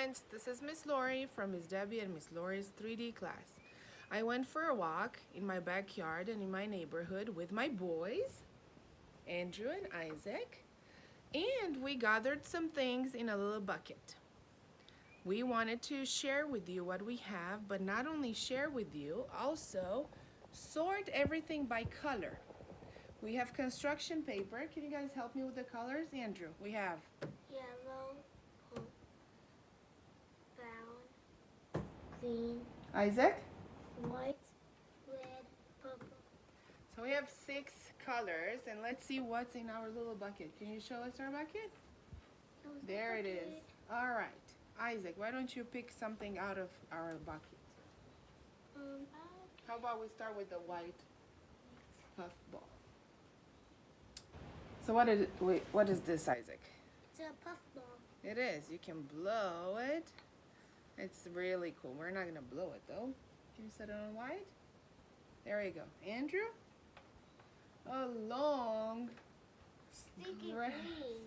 friends, this is Miss Lori from Miss Debbie and Miss Lori's 3D class. I went for a walk in my backyard and in my neighborhood with my boys, Andrew and Isaac, and we gathered some things in a little bucket. We wanted to share with you what we have, but not only share with you, also sort everything by color. We have construction paper. Can you guys help me with the colors? Andrew, we have Yellow, brown, green, Isaac. white, red, purple. So we have 6 colors, and let's see what's in our little bucket. Can you show us our bucket? There it is. All right. Isaac, why don't you pick something out of our bucket? How about we start with the white puffball? So what is this, Isaac? It's a puffball. It is. You can blow it. It's really cool. We're not going to blow it, though. Can you set it on white? There you go. Andrew? A long Sticky grass. green.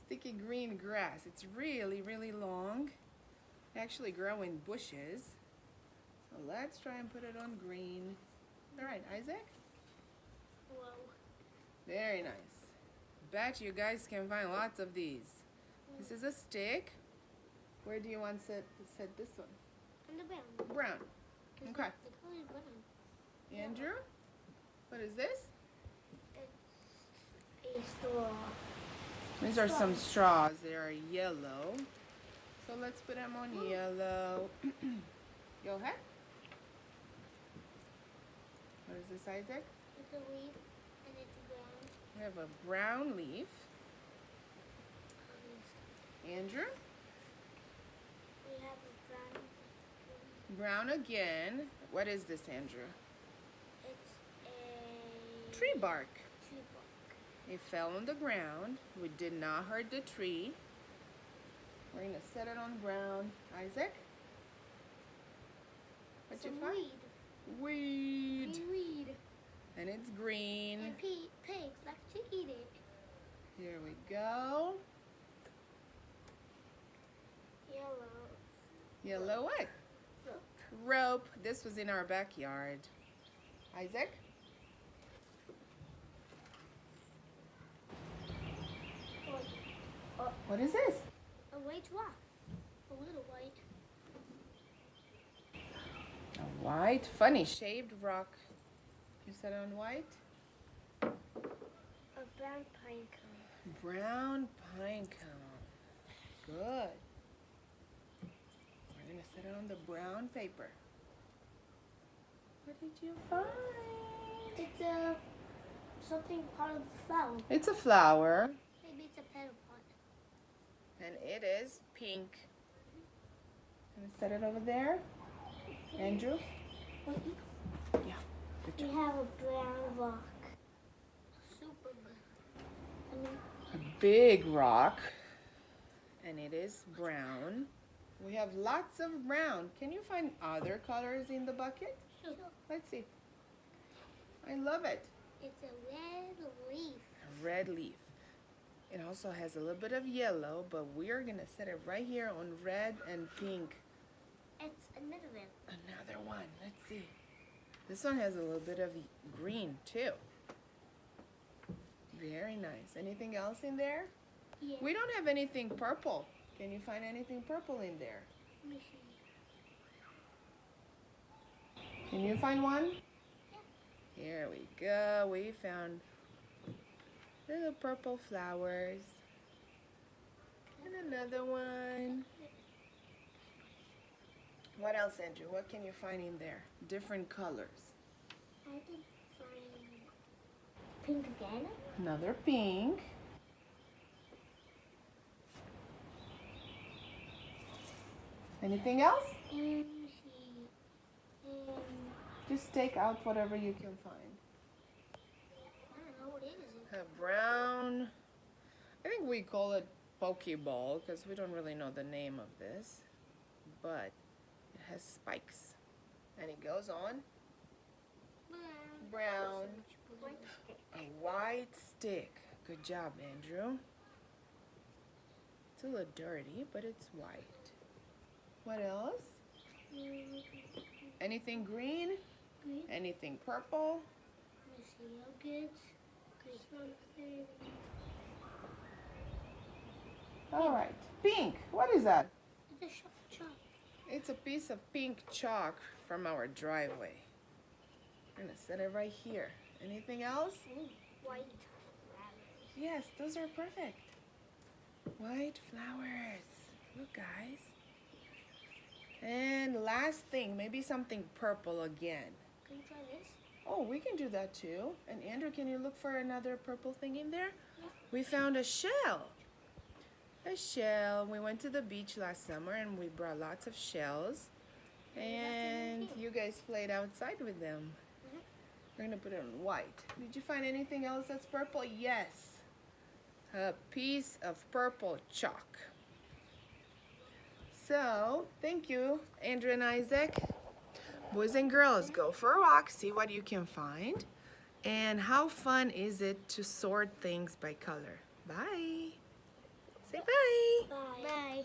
Sticky green grass. It's really, really long. They actually grow in bushes. So let's try and put it on green. All right, Isaac? Whoa. Very nice. Bet you guys can find lots of these. This is a stick. Where do you want to set this one? And the brown. Brown. Okay. The color is brown. Andrew? What is this? It's a straw. These are some straws. They are yellow. So let's put them on yellow. Go ahead. What is this, Isaac? It's a leaf and it's brown. We have a brown leaf. Andrew? We have a Brown brown. again. What is this, Andrew? It's a Tree bark. tree bark. It fell on the ground. We did not hurt the tree. We're going to set it on brown. Isaac? What you Some find? weed. Weed. Green weed. And it's green. And pigs like to eat it. Here we go. Yellow. Yellow what? Look. Rope. This was in our backyard. Isaac? What is this? A white rock. A little white. A white, funny shaped rock. You set it on white? A brown pine cone. Brown pine cone. Good. We're going to set it on the brown paper. What did you find? It's a something part of the flower. It's a flower, Maybe it's a petal pot. and it is pink. Can we set it over there? Andrew? Yeah, good We job. have a brown rock. Super brown. A big rock, and it is brown. We have lots of brown. Can you find other colors in the bucket? Sure. Let's see. I love it. It's a red leaf. A red leaf. It also has a little bit of yellow, but we're gonna set it right here on red and pink. It's another one. Another one. Let's see. This one has a little bit of green too. Very nice. Anything else in there? Yeah. We don't have anything purple. Can you find anything purple in there? Let me see. Can you find one? Here we go. We found little purple flowers. And another one. What else, Andrew? What can you find in there? Different colors. I can find pink again. Another pink. Anything else? And let me see. Just take out whatever you can find. I don't know what it is. A brown, I think we call it Pokeball because we don't really know the name of this, but it has spikes and it goes on brown, White stick. a white stick. Good job, Andrew. It's a little dirty, but it's white. What else? Anything green? Green. Anything purple? Let's see, yogurt. Something. All right. Pink. What is that? It's a shop chop. It's a piece of pink chalk from our driveway. I'm gonna set it right here. Anything else? Ooh, white flowers. Yes, those are perfect. White flowers. Look, guys. And last thing, maybe something purple again. Can you try this? Oh, we can do that too. And Andrew, can you look for another purple thing in there? Yeah. We found a shell. A shell. We went to the beach last summer and we brought lots of shells. And you guys played outside with them. We're gonna put it on white. Did you find anything else that's purple? Yes. A piece of purple chalk. So, thank you, Andrew and Isaac. Boys and girls, go for a walk, see what you can find. And how fun is it to sort things by color? Bye. Say bye. Bye. Bye.